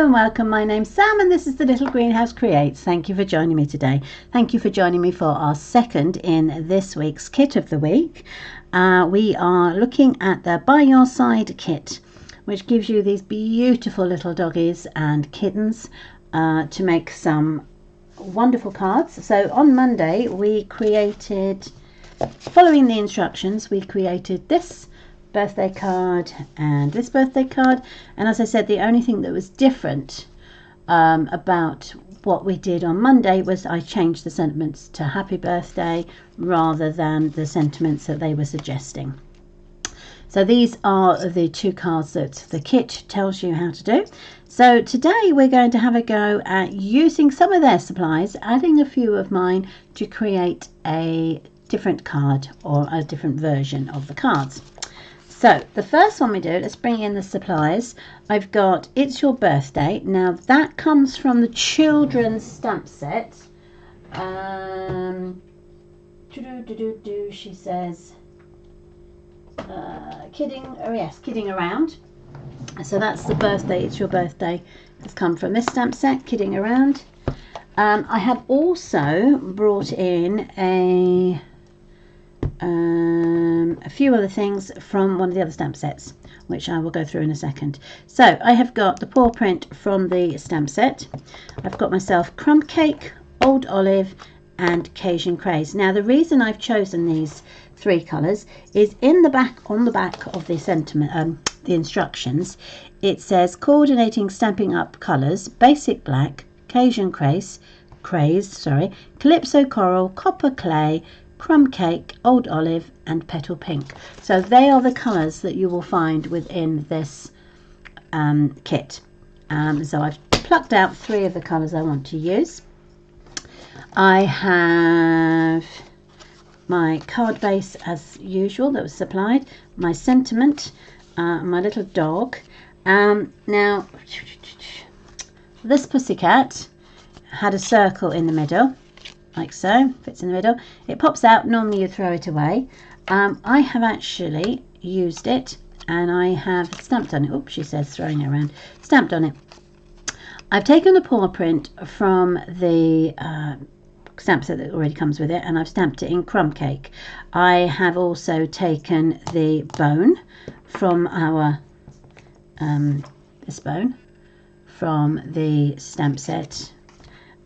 Hello and welcome. My name's Sam and this is the Little Greenhouse Creates. Thank you for joining me today. Thank you for joining me for our second in this week's kit of the week. We are looking at the By Your Side kit, which gives you these beautiful little doggies and kittens to make some wonderful cards. So on Monday we created, following the instructions, we created this birthday card and this birthday card, and as I said, the only thing that was different about what we did on Monday was I changed the sentiments to happy birthday rather than the sentiments that they were suggesting. So these are the two cards that the kit tells you how to do. So today we're going to have a go at using some of their supplies, adding a few of mine to create a different card or a different version of the cards. So the first one we do, let's bring in the supplies. I've got It's Your Birthday. Now that comes from the children's stamp set. She says, kidding around. So that's the birthday, It's Your Birthday. It's come from this stamp set, Kidding Around. I have also brought in a few other things from one of the other stamp sets, which I will go through in a second. So I have got the paw print from the stamp set. I've got myself Crumb Cake, Old Olive and Cajun Craze. Now the reason I've chosen these three colours is on the back of the the instructions it says coordinating stamping up colours: basic black, Cajun Craze, Calypso Coral, Copper Clay, Crumb Cake, Old Olive and Petal Pink. So they are the colours that you will find within this kit. So I've plucked out three of the colours I want to use. I have my card base as usual that was supplied, my sentiment, my little dog. Now this pussycat had a circle in the middle, like so, fits in the middle. It pops out, normally you throw it away. I have actually used it and I have stamped on it. Oops, she says throwing it around. Stamped on it. I've taken the paw print from the stamp set that already comes with it and I've stamped it in Crumb Cake. I have also taken the bone from our this bone from the stamp set,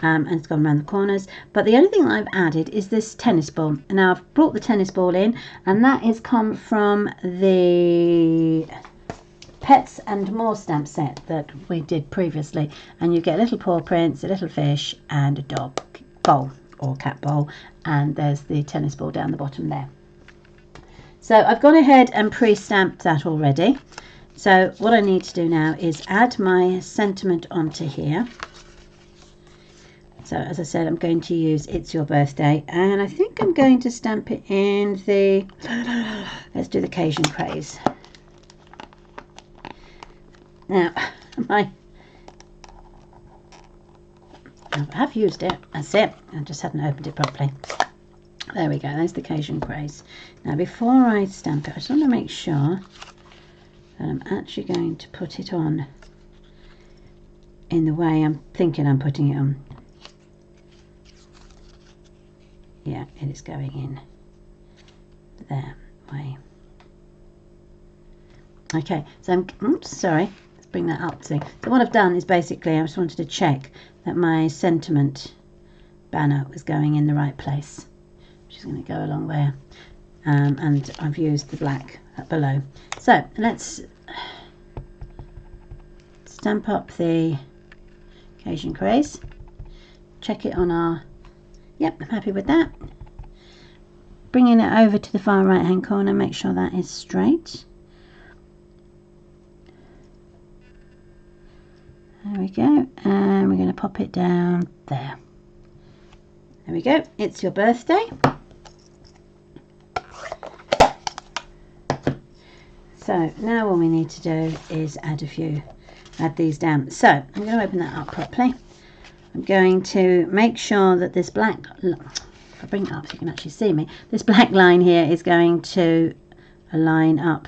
and it's gone around the corners. But the only thing I've added is this tennis ball. Now I've brought the tennis ball in, and that has come from the Pets and More stamp set that we did previously, and you get little paw prints, a little fish and a dog bowl or cat bowl, and there's the tennis ball down the bottom there. So I've gone ahead and pre-stamped that already. So what I need to do now is add my sentiment onto here. So as I said, I'm going to use It's Your Birthday, and I think I'm going to stamp it in the, let's do the Cajun Craze. Now, I have used it, that's it, I just hadn't opened it properly. There we go, there's the Cajun Craze. Now before I stamp it, I just want to make sure that I'm actually going to put it on in the way I'm thinking I'm putting it on. Yeah, it is going in that way. Okay, so let's bring that up. So what I've done is basically I just wanted to check that my sentiment banner was going in the right place, which is going to go along there, and I've used the black below. So let's stamp up the Cajun Craze, check it on our, yep, I'm happy with that. Bringing it over to the far right hand corner, make sure that is straight. There we go, and we're going to pop it down there. There we go, It's Your Birthday. So now all we need to do is add these down. So I'm going to open that up properly. I'm going to make sure that this black, if I bring it up so you can actually see me, this black line here is going to line up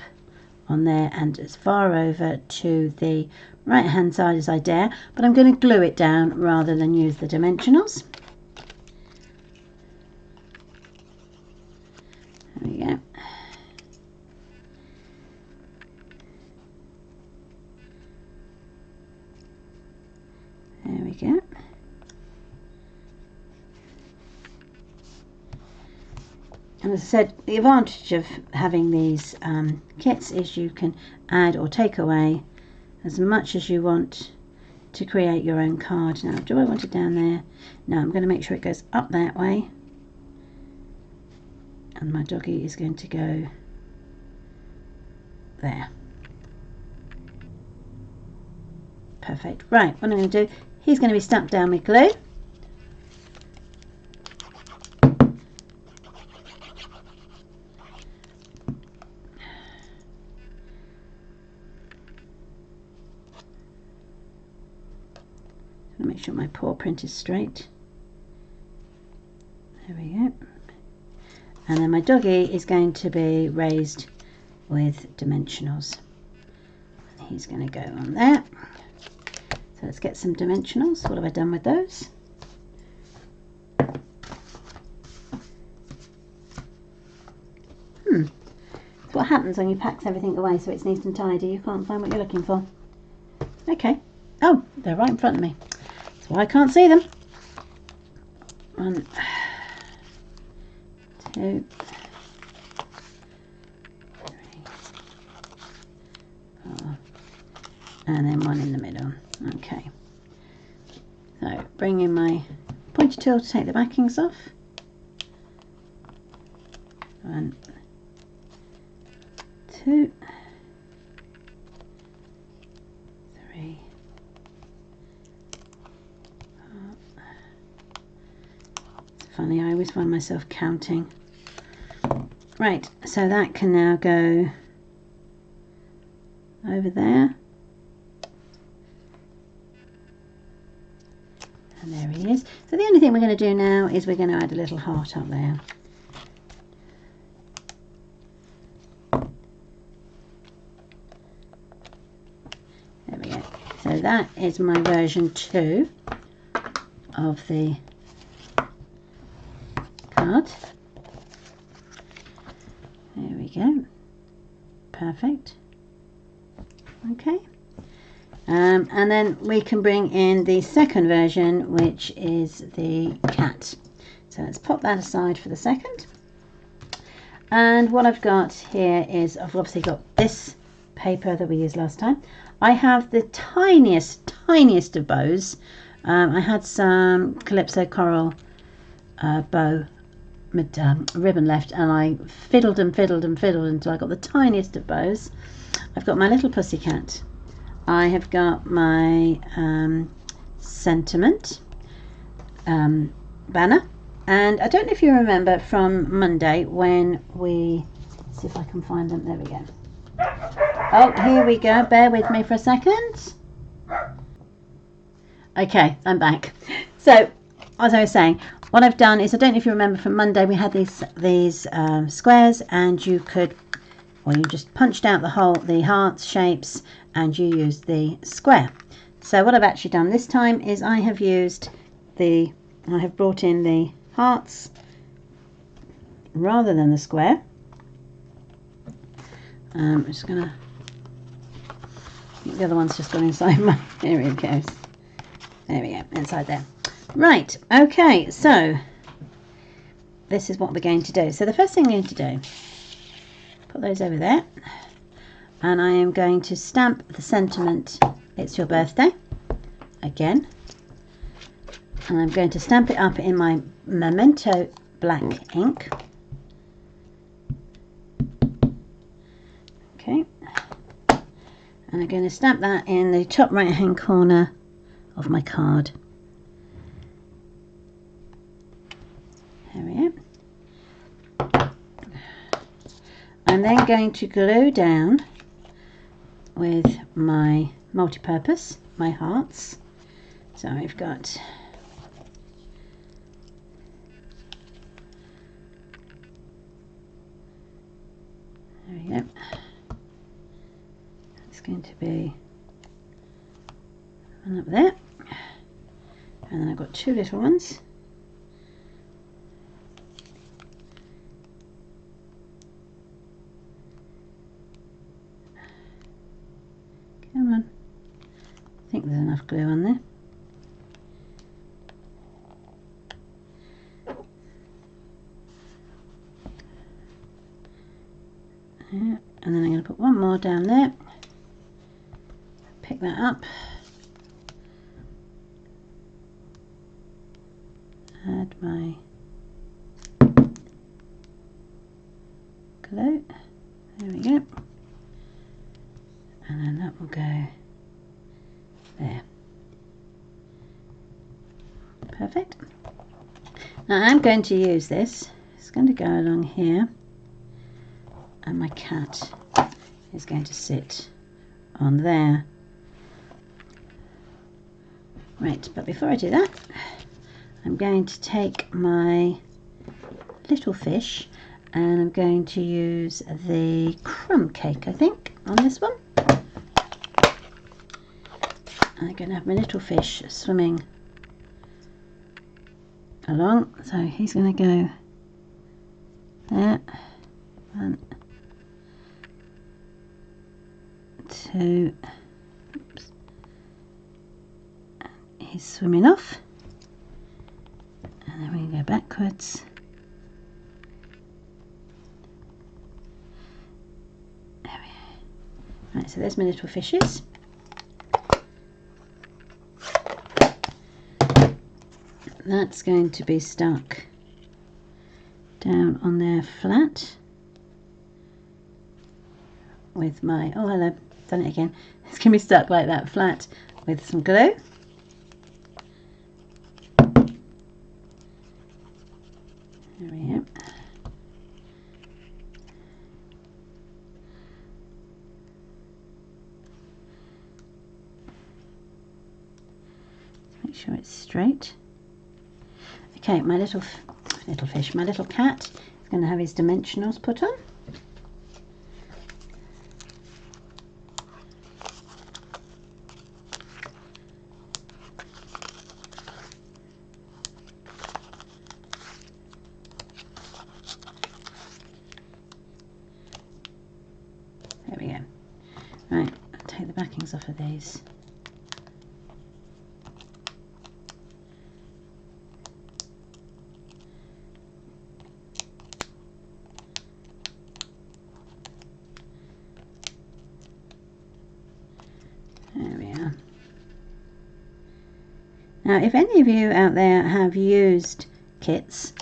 on there and as far over to the right hand side as I dare, but I'm going to glue it down rather than use the dimensionals. There we go. There we go. And as I said, the advantage of having these kits is you can add or take away as much as you want to create your own card. Now, do I want it down there? No, I'm going to make sure it goes up that way. And my doggy is going to go there. Perfect. Right, what I'm going to do, he's going to be stuck down with glue. Make sure my paw print is straight. There we go. And then my doggy is going to be raised with dimensionals. He's going to go on there. So let's get some dimensionals. What have I done with those? It's what happens when you pack everything away so it's neat and tidy. You can't find what you're looking for. Okay. Oh, they're right in front of me. That's why I can't see them. 1, 2, 3, 4, and then 1 in the middle. Okay. So bring in my pointer tool to take the backings off. 1, 2, 3, 4. It's funny, I always find myself counting. Right, so that can now go over there. And there he is. So the only thing we're going to do now is we're going to add a little heart up there. There we go. So that is my version 2 of the card. There we go. Perfect. Okay. And then we can bring in the second version, which is the cat. So let's pop that aside for the second. And what I've got here is I've obviously got this paper that we used last time. I have the tiniest of bows. I had some Calypso coral bow ribbon left, and I fiddled until I got the tiniest of bows. I've got my little pussycat. I have got my sentiment banner, and I don't know if you remember from Monday when we, let's see if I can find them. There we go. Oh, here we go. Bear with me for a second. Okay, I'm back. So, as I was saying, what I've done is, I don't know if you remember from Monday, we had these squares, and you could, or you just punched out the heart shapes, and you used the square. So what I've actually done this time is I have brought in the hearts rather than the square. I'm just gonna, the other one's just gone inside my, here it goes. There we go, inside there. Right, okay, so this is what we're going to do. So the first thing we're going to do, put those over there, and I am going to stamp the sentiment, it's your birthday, again, and I'm going to stamp it up in my Memento black ink. Okay, and I'm going to stamp that in the top right hand corner of my card. There we go. I'm then going to glue down with my multi-purpose, my hearts. So I've got there we go. It's going to be one up there, and then I've got two little ones. Come on, I think there's enough glue on there. Yeah, and then I'm going to put one more down there. Pick that up. Add my glue. There we go. And then that will go there. Perfect. Now I'm going to use this. It's going to go along here, and my cat is going to sit on there. Right, but before I do that, I'm going to take my little fish and I'm going to use the crumb cake, I think, on this one. I'm going to have my little fish swimming along, so he's going to go there. 1, 2, oops. He's swimming off, and then we can go backwards. There we go. Right, so there's my little fishes. That's going to be stuck down on there flat with my, oh hello, done it again. It's going to be stuck like that flat with some glue. There we go. Make sure it's straight. Okay, my little fish, my little cat is going to have his dimensionals put on. There we go. Right, I'll take the backings off of these. There we are. Now, if any of you out there have used kits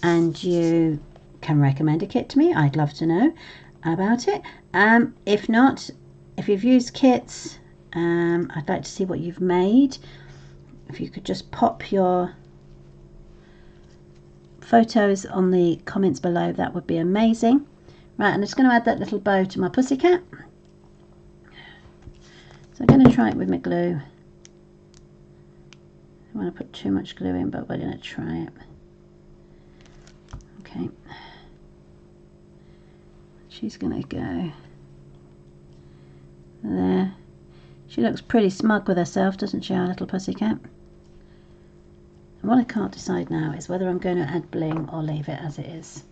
and you can recommend a kit to me, I'd love to know about it. If not, if you've used kits, I'd like to see what you've made. If you could just pop your photos on the comments below, that would be amazing. Right, I'm just going to add that little bow to my pussycat. So I'm going to try it with my glue. I don't want to put too much glue in, but we're going to try it. Okay. She's going to go there. She looks pretty smug with herself, doesn't she, our little pussycat? And what I can't decide now is whether I'm going to add bling or leave it as it is.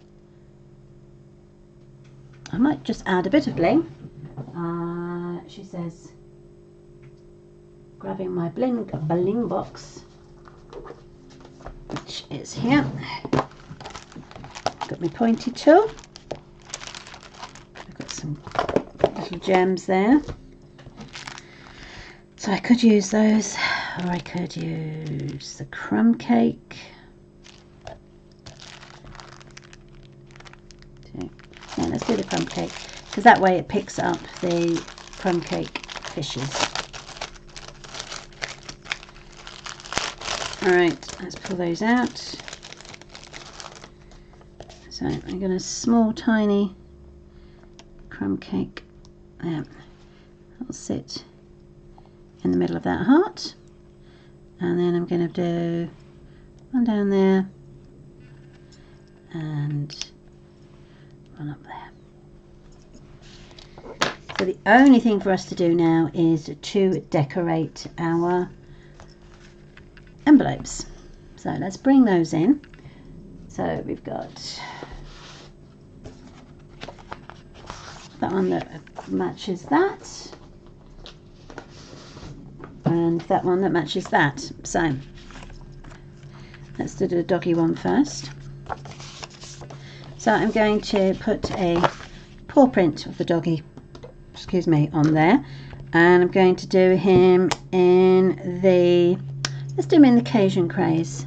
I might just add a bit of bling. She says, grabbing my bling box, which is here. Got my pointy tool. I've got some little gems there. So I could use those, or I could use the crumb cake. Yeah, let's do the crumb cake, because that way it picks up the crumb cake fishes. Alright, let's pull those out. So I'm going to small tiny crumb cake there. That'll sit in the middle of that heart, and then I'm going to do one down there and one up there. So the only thing for us to do now is to decorate our envelopes. So let's bring those in. So we've got that one that matches that, and that one that matches that. So let's do the doggy one first. So I'm going to put a paw print of the doggy, excuse me, on there, and I'm going to do him in the, let's do him in the Cajun Craze.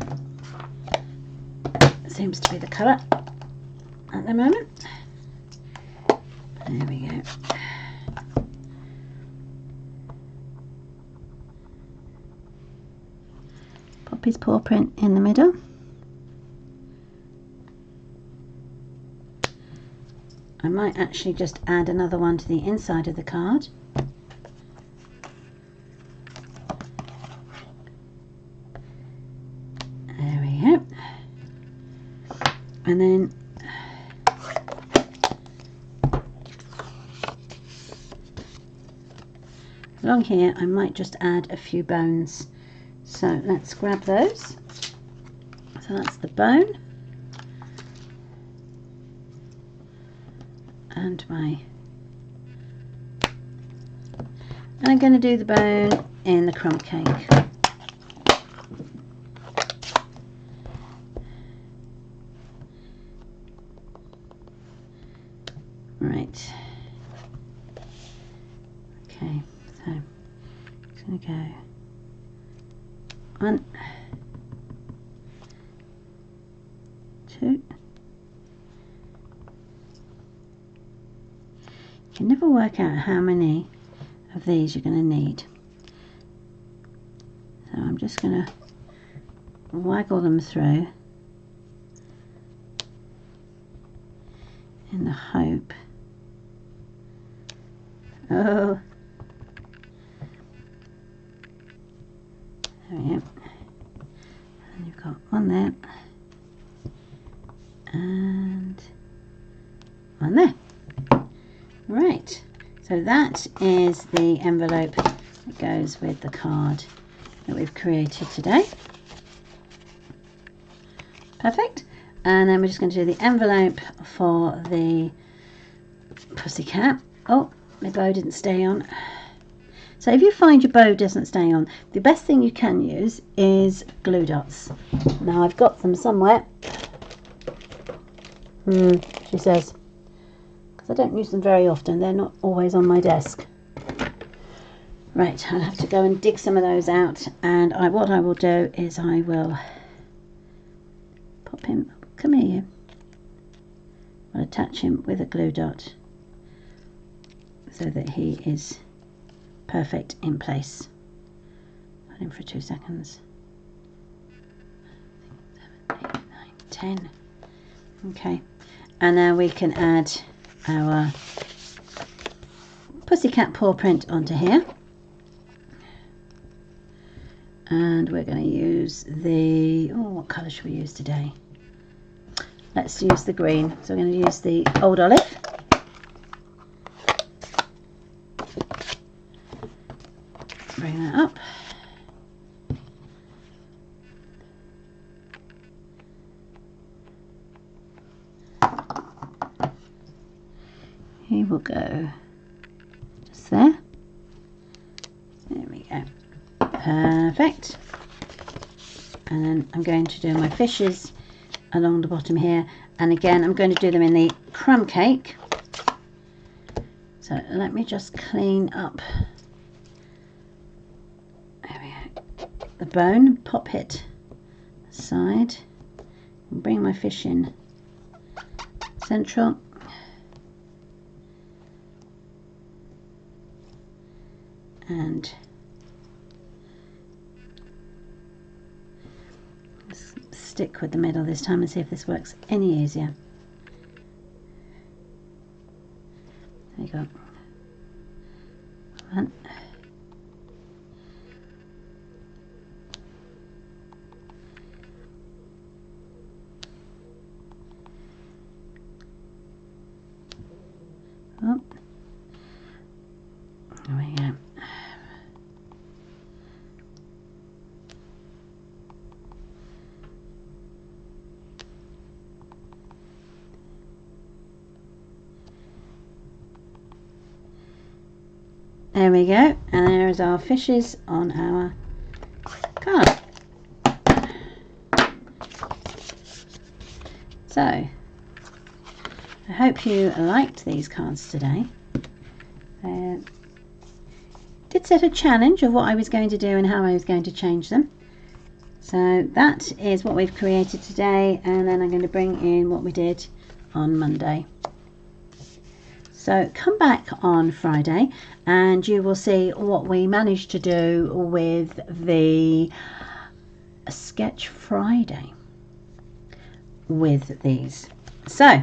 Seems to be the colour at the moment. There we go. Pop his paw print in the middle. I might actually just add another one to the inside of the card. There we go. And then along here I might just add a few bones. So let's grab those. So that's the bone. And I'm going to do the bone in the crumb cake. Right. Okay, so I'm going to go 1, 2. You can never work out how many of these you're going to need. So I'm just going to waggle them through in the hope. Oh, there we go. And you've got one there and one there. Right, so that is the envelope that goes with the card that we've created today. Perfect. And then we're just going to do the envelope for the pussycat. Oh, my bow didn't stay on. So if you find your bow doesn't stay on, the best thing you can use is glue dots. Now I've got them somewhere. She says, because I don't use them very often. They're not always on my desk. Right, I'll have to go and dig some of those out, and what I will do is I will pop him, come here you. I'll attach him with a glue dot so that he is perfect in place. Hold him for 2 seconds. 7, 8, 9, 10. Okay, and now we can add our pussycat paw print onto here. And we're going to use the, oh, what colour should we use today? Let's use the green. So we're going to use the Old Olive. Bring that up. He will go just there. There we go. Perfect. And then I'm going to do my fishes along the bottom here, and again I'm going to do them in the crumb cake. So let me just clean up, there we go, the bone, pop it aside and bring my fish in central. And stick with the middle this time and see if this works any easier. There you go. One. Oh. There we go, and there's our fishes on our card. So I hope you liked these cards today. Did set a challenge of what I was going to do and how I was going to change them. So that is what we've created today, and then I'm going to bring in what we did on Monday. So come back on Friday and you will see what we managed to do with the Sketch Friday with these. So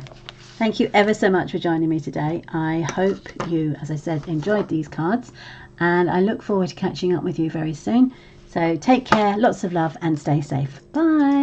thank you ever so much for joining me today. I hope you, as I said, enjoyed these cards, and I look forward to catching up with you very soon. So take care, lots of love, and stay safe. Bye.